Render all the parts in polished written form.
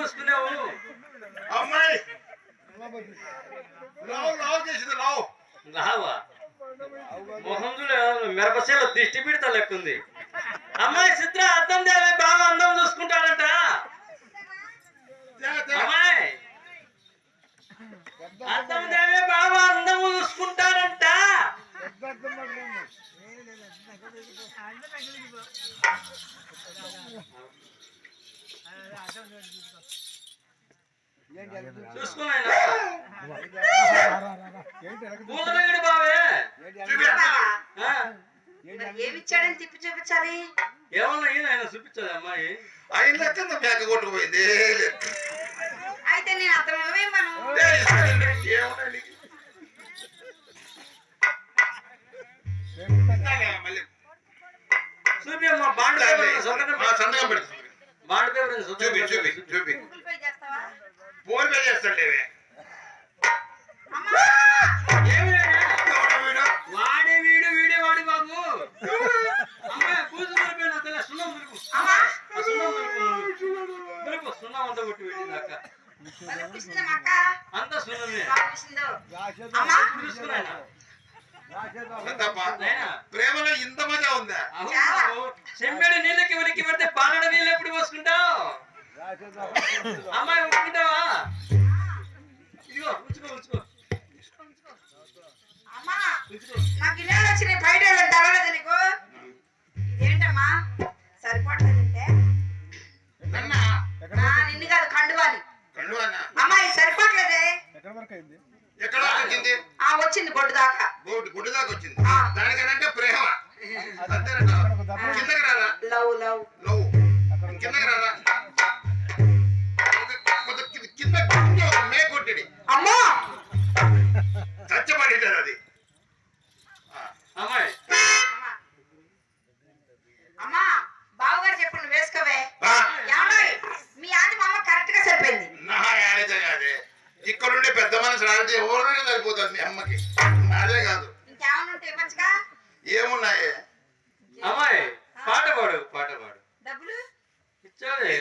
పూసుకున్నావు అమ్మాయి లావు చేసింది లావు రావా మొహం చూడ మిరపసేలో దిష్టి పిడత లెక్కుంది. అమ్మాయి చిత్ర అర్థం దేవే బాగా అందం చూసుకుంటాడంట. అమ్మాయి అర్థం దేవే బాగా అందం చూసుకుంటాడంట. చూసుకున్నాయినా పూతనగిడి బావే ఏమిచ్చాడని తిప్పి చూపించాలి. ఏమన్నా ఆయన చూపించదు అమ్మాయి. ఆయన కింద మేక కొట్టుకుపోయింది. అయితే నేను అర్థమే మనం చూపి అమ్మా బాండ్ సంతకం పెడుతుంది. బాండ్ పేపర్ చూపి చూపి చూపి గూగుల్ పే చేస్తావా? ఫోన్ పే చేస్తాడులేవే. వాడే వీడు వీడే వాడి బాబు. అమ్మాయి కూతురు సున్నం సున్నం అంతా కొట్టి వెళ్ళింది అక్క. అంతా సున్నమే చూసుకున్నాయన. ప్రేమలో ఇంత మజా ఉందా? చెంబేడు నీళ్ళకి ఉనికి పెడితే బాలడ నీళ్ళు ఎప్పుడు పోసుకుంటావు? అమ్మాయి ఉంచుకుంటావా? ఇదిగో ఉంచుకో ఉంచుకో. నాకు ఇల్లు వచ్చినాయి బయట తగలదు నీకు. ఏంటమ్మా సరిపోవట్లేదంటే నిన్ను కాదు కండువాని. అమ్మాయి సరిపోవట్లేదే. ఎక్కడ వచ్చింది? వచ్చింది బొడ్డు దాకా. గుడ్డు దాకా వచ్చింది. దానికనంటే ప్రేమ. కిందకి రారా? లవ్ లవ్ లవ్ కిందకి రారా? కింద మే కొట్టడి అమ్మా చచ్చబడిటారు అది. అమ్మాయి అమ్మా బావగారు చెప్పండి వేసుకోవే. మీ ఆది మా అమ్మ కరెక్ట్ గా సరిపోయింది. నా యాలే కాదే ఇక్కడుండే పెద్ద మనసు రాజే ఎవరైనా సరిపోతుంది మీ అమ్మకి. నాదే కాదు ఇంకేమన్నా ఉంటే ఇవ్వచ్చుగా. ఏమున్నాయి? అమ్మాయి పాట పాడు పాట పాడు. డబ్బులు ఇచ్చావే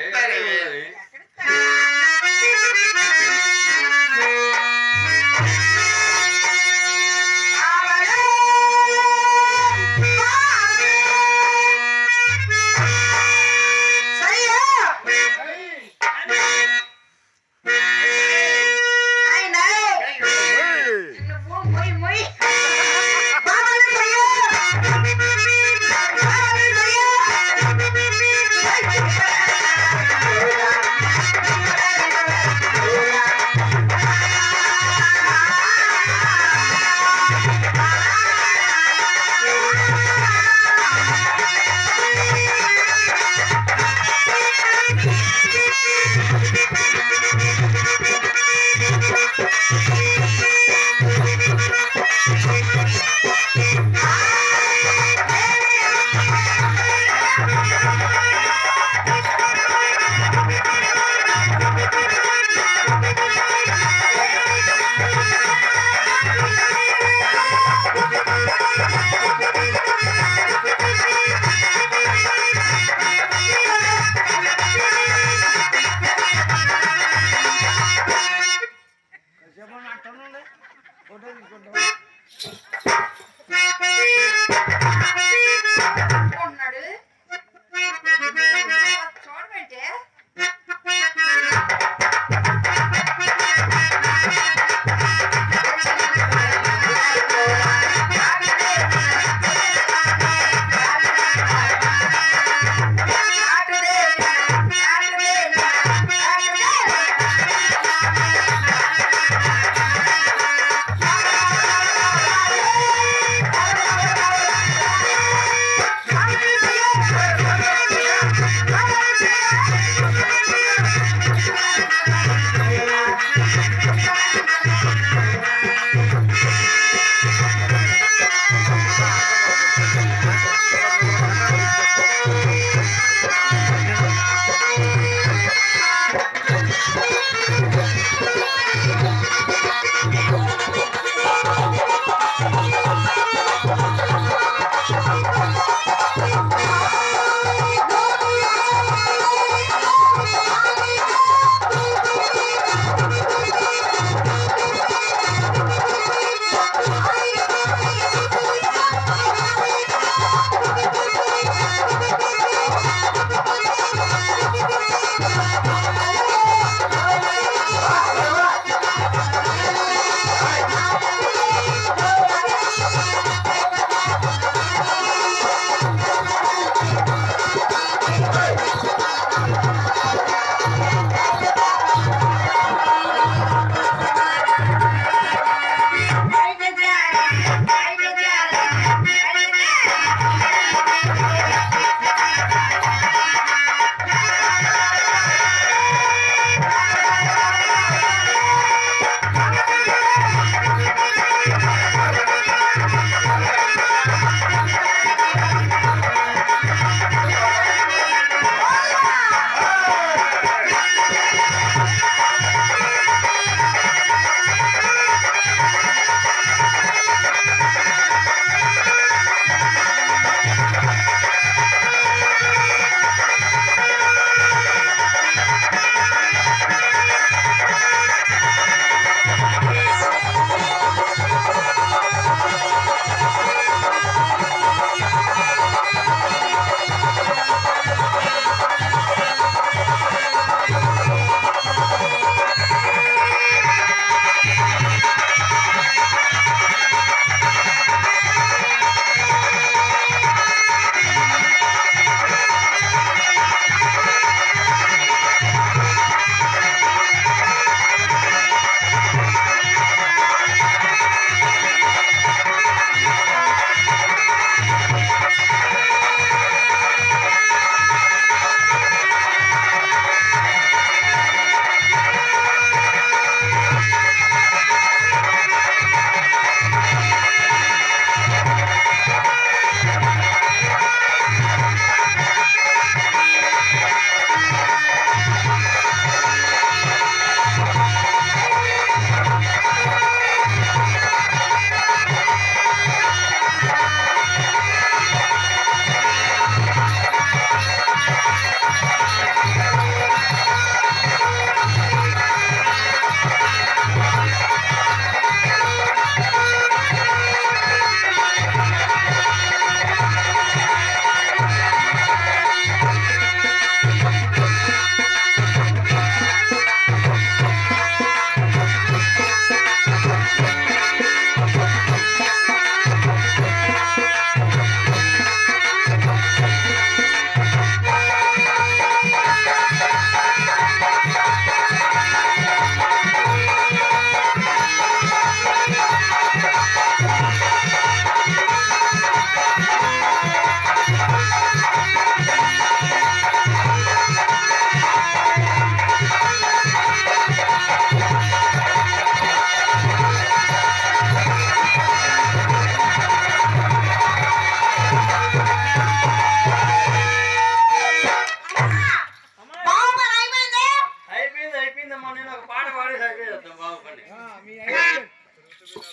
చేద్దామా నేను ఒక పాట పాడి చేద్దాం బాబు పని.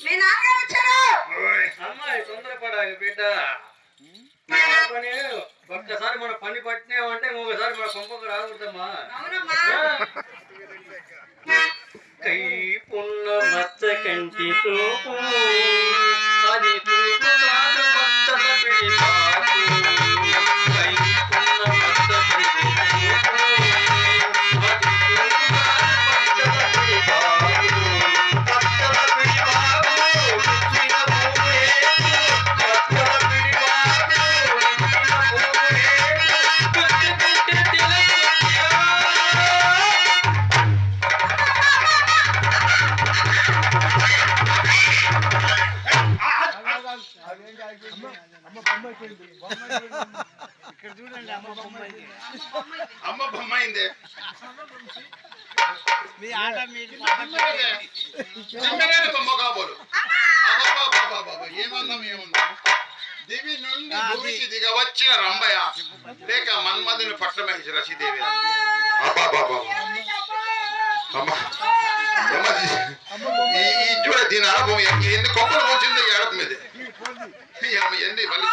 మీ నాన్నగారు వచ్చారు. అమ్మాయి తొందరపడాలి బిడ్డ. బాబు పని ఒక్కసారి మన పని పట్టినామంటే ఇంకొకసారి మన కొంపకు రాకూడదమ్మా. అవునమ్మా. కై పున్న మచ్చ కంటి చూపు అది చూపు కాదు భక్తుల పిడిపాకు. కై పున్న మచ్చ కంటి చూపు అది చూపు కాదు భక్తుల పిడిపాకు. భక్తుల పిడిపాకు విచ్చిన భూమియేకు. భక్తుల పిడిపాకు విచ్చిన భూమియేకు. గుచ్చి గుచ్చి తిలకించా. ఇక్కడ చూడండి అమ్మ బొమ్మ ఇది. అమ్మ బొమ్మ అయింది. మీ ఆట మీ చిన్నగానే బొమ్మ కాబోలు. ఏమన్నాం ఏమన్నాం. దివి నుండి భూమికి దిగ వచ్చిన రంభయ లేక మన్మధుని పట్టమహిషి రశీదేవి. ఈ చూడ దీని అనుభవం ఎన్ని కొమ్మలు వచ్చింది ఏడప మీద ఎన్ని మళ్ళీ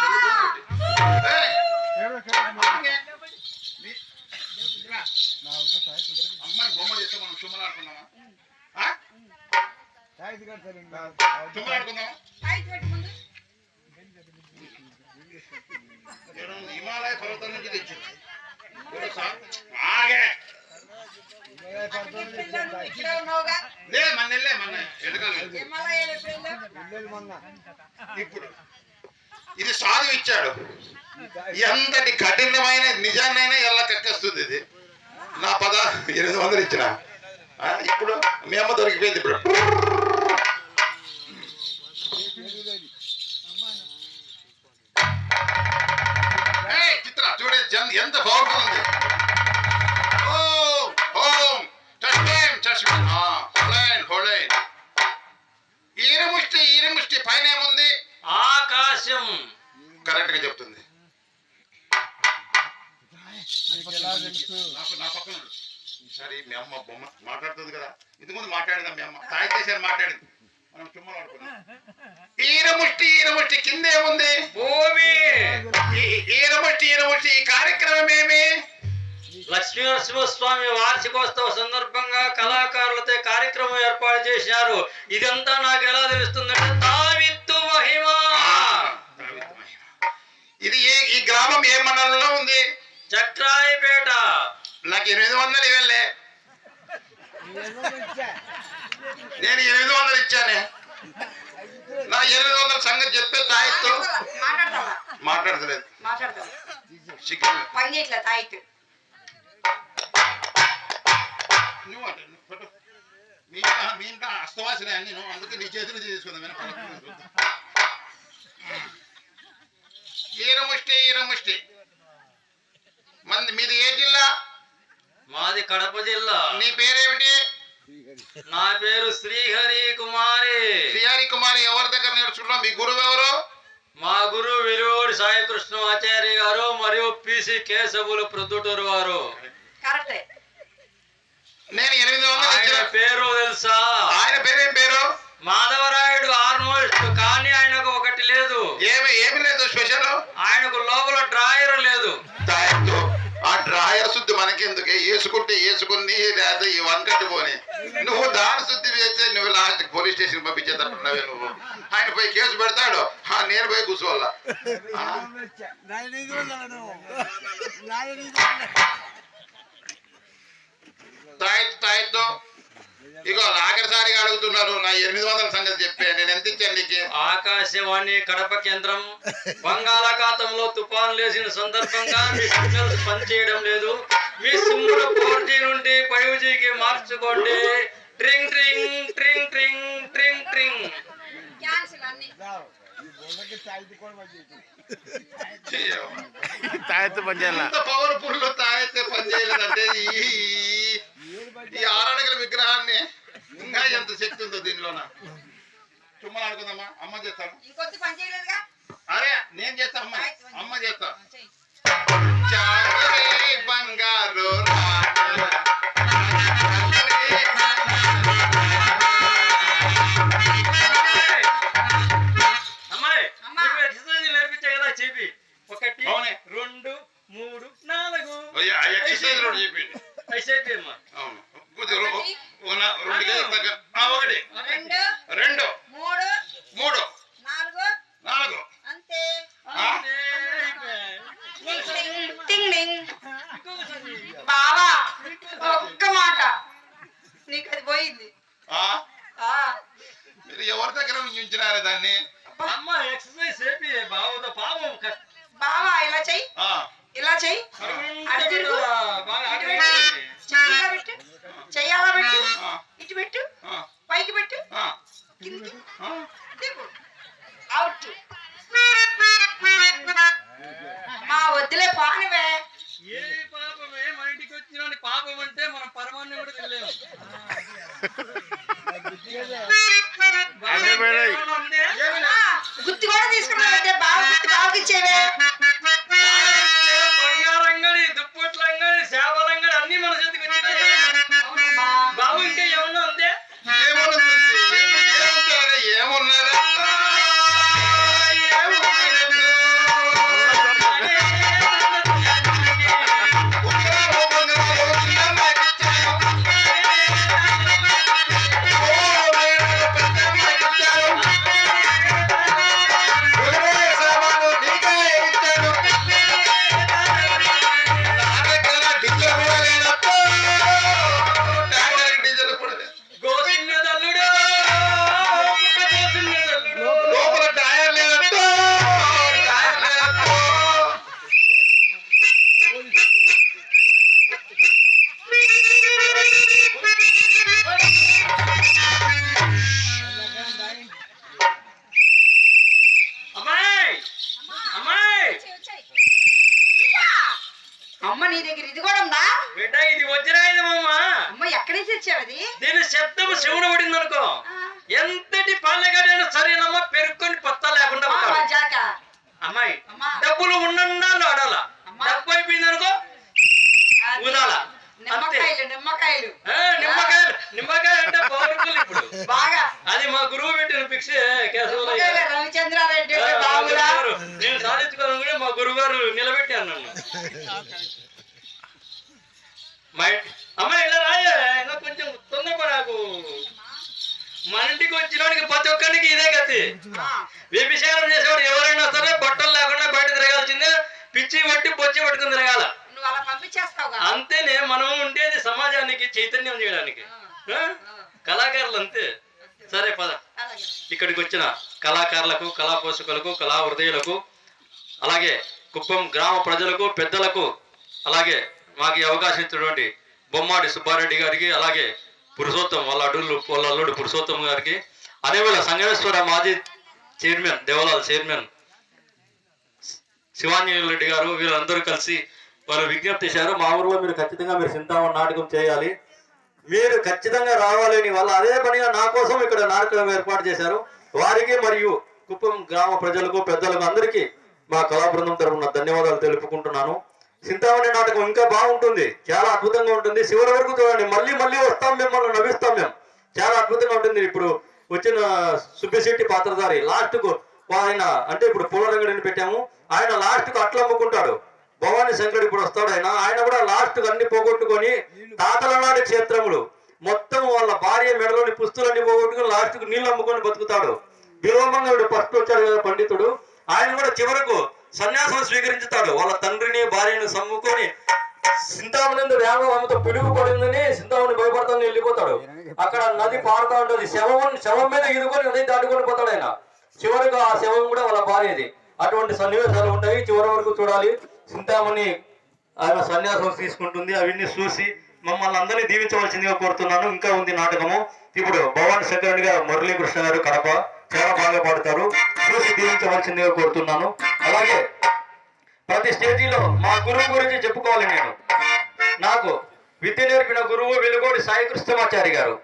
అమ్మాయి బొమ్మ చేస్తే మనం చుమ్మలాడుకున్నామా? చుమ్మలాడుకున్నామా? హిమాలయ పర్వతం నుంచి తెచ్చింది. ఇక్కడ ఉన్నావుగా. లే మన్నెళ్ళే మన ఎడకాలి. హిమాలయాలు ఎప్పుడైనా ఇప్పుడు ఇది సాధు ఇచ్చాడు. ఎంతటి కఠినమైన నిజాన్నైనా ఎలా కక్కేస్తుంది ఇది. నా 800 ఇచ్చిన ఇప్పుడు మీ అమ్మ దొరికిపోయింది. ఇప్పుడు చిత్ర చూడే ఎంత పవర్ఫుల్ ఉంది. ఈరముష్టి పైన ఏముంది? ఆకాశం. కరెక్ట్ గా చెప్తుంది. నా పక్కన సరే మీ అమ్మ బొమ్మ మాట్లాడుతుంది కదా. ఇంతకుముందు మాట్లాడిందా మీ అమ్మ? తాయితేసారి మాట్లాడింది. మనం చుమ్మలు ఆడుకున్నాం. ఈరముష్టి కింద ఏముంది? భూమి. ఈరముష్టి ఈ కార్యక్రమం ఏమి? లక్ష్మీనరసింహస్వామి వార్షికోత్సవ సందర్భంగా కళాకారులతో కార్యక్రమం ఏర్పాటు చేశారు. ఇదంతా నాకు ఎలా తెలుస్తుందంటే తావిత్తు మహిమ. ఇది ఈ గ్రామం ఏ మండలంలో ఉంది? చక్రాయిపేట. నాకు 800 ఇవ్వలే. నేను 800 ఇచ్చానే. నా 800 సంగతి చెప్పే తాయిత్తు మాట్లాడతలేదు. పని చేయట్లే తాయిత్తు. మీ ఇంట్లో అస్తవాసనే అన్ని అందుకే నీ చేతులు తీసుకుందాం. ఈరముష్టి మీది ఏ జిల్లా? మాది కడప జిల్లా. నీ పేరేమిటి? నా పేరు శ్రీహరి కుమారి. శ్రీహరి కుమారి ఎవరి దగ్గర నేర్చుకున్నావు? మీ గురువు ఎవరు? మా గురువు వెలువడి సాయి కృష్ణమాచార్య గారు మరియు పిసి కేశవులు ప్రొద్దుటూరు వారు. నేను 800 పేరు తెలుసా? ఆయన పేరేం పేరు? మాధవరాయుడు ఆల్మోస్ట్. కానీ ఆయనకు ఒకటి లేదు. ఏమి లేదు స్పెషల్? ఆయనకు లోపల డ్రాయర్ లేదు. ఆ డ్రాయర్ శుద్ధి మనకెందుకే? వేసుకుంటే వేసుకుని లేదా ఈ వంకటి పోని. నువ్వు దాని శుద్ధి వేస్తే నువ్వు లాస్ట్ పోలీస్ స్టేషన్ పంపించేటట్టున్నావే నువ్వు. ఆయన పోయి కేసు పెడతాడు. నేను పోయి కూర్చోవాలా? తాయితో ఇగో ఆఖరిసారిగా అడుగుతున్నారు. నా 800 సంగతి చెప్పే. నేను ఎంత ఇచ్చాను నీకు? ఆకాశవాణి కడప కేంద్రం బంగాళాఖాతంలో తుఫాను లేచిన సందర్భంగా మీ సిగ్నల్స్ పనిచేయడం లేదు. మీ సిమ్ముల 4G నుండి 5Gకి మార్చుకోండి. ట్రింగ్ ట్రింగ్ ట్రింగ్ ట్రింగ్ ట్రింగ్ ట్రింగ్. పవర్ఫుల్ తాయితే పని చేయలేదంటే ఈ 6 అడుగుల విగ్రహాన్ని ఇంకా ఎంత శక్తి ఉందో దీనిలోన. చుమ్మలు ఆడుకుందామా? అమ్మ చేస్తాను. అరే నేను చేస్తా. అమ్మ చేస్తా. బంగారు మాట నీకు అది పోయింది. ఆ? ఆ, మీరు ఎవరి దగ్గర ఉంచినారే దాన్ని? అమ్మ ఎక్సర్సైజ్ చేపి బావతో పాపం బావా ఇలా చెయ్యి, ఆ, ఇలా చెయ్యి, అటు తిరుగు, బాగా ఇటు పెట్టు, చెయ్యి ఇలా పెట్టు, చెయ్యి అలా పెట్టు, ఆ, ఇటు పెట్టు, ఆ, పైకి పెట్టు, ఆ, కిందికి ఆ. దిగు, అవుట్. మా వద్దులే పానివే. ఏ పాపమే మన ఇంటికి వచ్చిన పాపం అంటే మనం పరమాన్ని కూడా తెలియలేము. గుత్తి కూడా తీసుకున్నావంటే బావ గుత్తి బావకి ఇచ్చేవే. బంగారంగడి దుప్పట్లంగడి సేవలంగడి అన్ని మన చేతికి వచ్చినాయి. బాబు ఇంకా ఏమన్నా ఉందే? ఏమున్నదా? గోసిన్న తల్లుడు గోసిన్న తల్లుడు లోపల టైర్ లేదట్టో, టైర్ లేదట్టో. అమ్మాయి అమ్మాయి అమ్మ నీ దగ్గర ఇది కూడా ఉందా? బిడ్డ ఇది వజ్రాయుధమమ్మ. అమ్మ ఎక్కడి నుంచి తెచ్చావు అది? దీని శబ్దము శివుడు పడింది అనుకో, ఎంతటి పాలెగాడైనా సరేనమ్మా పెరుక్కొని పత్తా లేకుండా అమ్మా, పోతాడు. జాక. అమ్మాయి అమ్మా. డబ్బులు ఉన్నన్నాళ్ళు ఆడాల, అమ్మా. డబ్బు అయిపోయింది అనుకో అది ఊదాల. నిమ్మకాయలు నిమ్మకాయలు నిమ్మకాయలు నిమ్మకాయలు అంటే పవర్ఫుల్ ఇప్పుడు. బాగా అది మా గురువు పెట్టిన పిక్స్ కేశవలయ్య. నిమ్మకాయలు రవిచంద్రారెడ్డి మా బాబులా. గురువుగారు, నేను సాధించుకోవాలని కూడా మా గురువు గారు నిలబెట్టాను నన్ను. అమ్మాయి ఇలా రాయే, ఇంకా కొంచెం తొందరపడాకు. మన ఇంటికి వచ్చినోడికి ప్రతి ఒక్కరికి ఇదే గతి. ఆ, వ్యభిచారం చేసేవాడు ఎవరైనా సరే బట్టలు లేకుండా బయట తిరగాల్సిందే, పిచ్చి పట్టి బొచ్చి పట్టుకుని తిరగాల. నువ్వు అలా పంపించేస్తావుగా. అంతేనే మనం ఉండేది సమాజానికి చైతన్యం చేయడానికి. ఆ? కళాకారులు అంతే. సరే పద. అలాగే. ఇక్కడికి వచ్చిన కళాకారులకు, కళా పోషకులకు, కళా హృదయులకు, అలాగే కుప్పం గ్రామ ప్రజలకు, పెద్దలకు, అలాగే మాకు ఈ అవకాశం ఇచ్చినటువంటి బొమ్మాడి సుబ్బారెడ్డి గారికి, అలాగే పురుషోత్తం వాళ్ళ అల్లుడు పురుషోత్తం గారికి, అనేవేళ సంగమేశ్వర మాజీ చైర్మన్, దేవలాల్ చైర్మన్ శివాంజనేయ రెడ్డి గారు, వీళ్ళందరూ కలిసి వాళ్ళు విజ్ఞప్తి చేశారు, మా ఊర్లో మీరు ఖచ్చితంగా మీరు సింతామణి నాటకం చేయాలి, మీరు ఖచ్చితంగా రావాలని వాళ్ళు అదే పనిగా నా కోసం ఇక్కడ నాటకం ఏర్పాటు చేశారు. వారికి మరియు కుప్పం గ్రామ ప్రజలకు, పెద్దలకు అందరికీ మా కళా బృందం తరఫున ధన్యవాదాలు తెలుపుకుంటున్నాను. సింతామణి నాటకం ఇంకా బాగుంటుంది, చాలా అద్భుతంగా ఉంటుంది. చివరి వరకు చూడండి, మళ్ళీ మళ్ళీ వస్తాం, మిమ్మల్ని నవ్విస్తాం మేము. చాలా అద్భుతంగా ఉంటుంది. ఇప్పుడు వచ్చిన సుబ్బిశెట్టి పాత్రధారి లాస్ట్ కు ఆయన అంటే ఇప్పుడు పూలరంగడిని పెట్టాము, ఆయన లాస్ట్ కు అట్లా అమ్ముకుంటాడు. భవానీ శంకరుడు ఇప్పుడు వస్తాడు, ఆయన కూడా లాస్ట్ కు అన్ని పోగొట్టుకొని తాతల నాటి క్షేత్రములు మొత్తం వాళ్ళ భార్య మెడలోని పుస్తులన్నీ పోగొట్టుకుని లాస్ట్ కు నీళ్ళు అమ్ముకొని బతుకుతాడు. విలోమంగడు ఫస్ట్ వచ్చాడు కదా పండితుడు, ఆయన కూడా చివరకు సన్యాసం స్వీకరించుతాడు. వాళ్ళ తండ్రిని భార్యను సమ్ముకొని సింతామణి వేగంతో పిడుగు పడిందని సింతామణి భయపడతాను వెళ్ళిపోతాడు. అక్కడ నది పారుతా ఉంటుంది, శవం మీద ఈదుకొని నది దాటుకొని పోతాడు ఆయన. చివరికి ఆ శవం కూడా వాళ్ళ భార్యది. అటువంటి సన్నివేశాలు ఉంటాయి, చివరి వరకు చూడాలి. సింతామణి ఆయన సన్యాసం తీసుకుంటుంది, అవన్నీ చూసి మమ్మల్ని అందరినీ దీవించవలసిందిగా కోరుతున్నాను. ఇంకా ఉంది నాటకము. ఇప్పుడు భవానీ శంకరుడిగా మురళీకృష్ణ గారు కడప చాలా బాగా పాడతారు, చూసి దీవించవలసిందిగా కోరుతున్నాను. అలాగే ప్రతి స్టేజీలో మా గురువు గురించి చెప్పుకోవాలి. నేను నాకు విద్య నేర్పిన గురువు వెలుగోడి సాయి కృష్ణమాచారి గారు,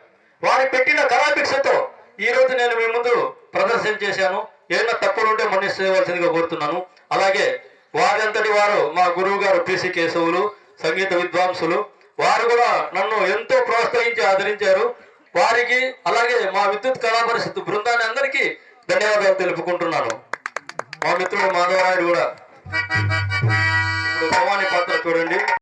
వారు పెట్టిన కళాభిక్షతో ఈ రోజు నేను మీ ముందు ప్రదర్శన చేశాను. ఏదైనా తప్పులు ఉంటే మన్నించవలసిందిగా కోరుతున్నాను. అలాగే వారంతటి వారు మా గురువు గారు పిసి కేశవులు, సంగీత విద్వాంసులు, వారు కూడా నన్ను ఎంతో ప్రోత్సహించి ఆదరించారు. వారికి అలాగే మా విద్యుత్ కళా పరిషత్ బృందాన్ని అందరికీ ధన్యవాదాలు తెలుపుకుంటున్నాను. మా మిత్రుడు మాధవరాయుడు కూడా ఇప్పుడు భవానీ పాత్ర చూడండి.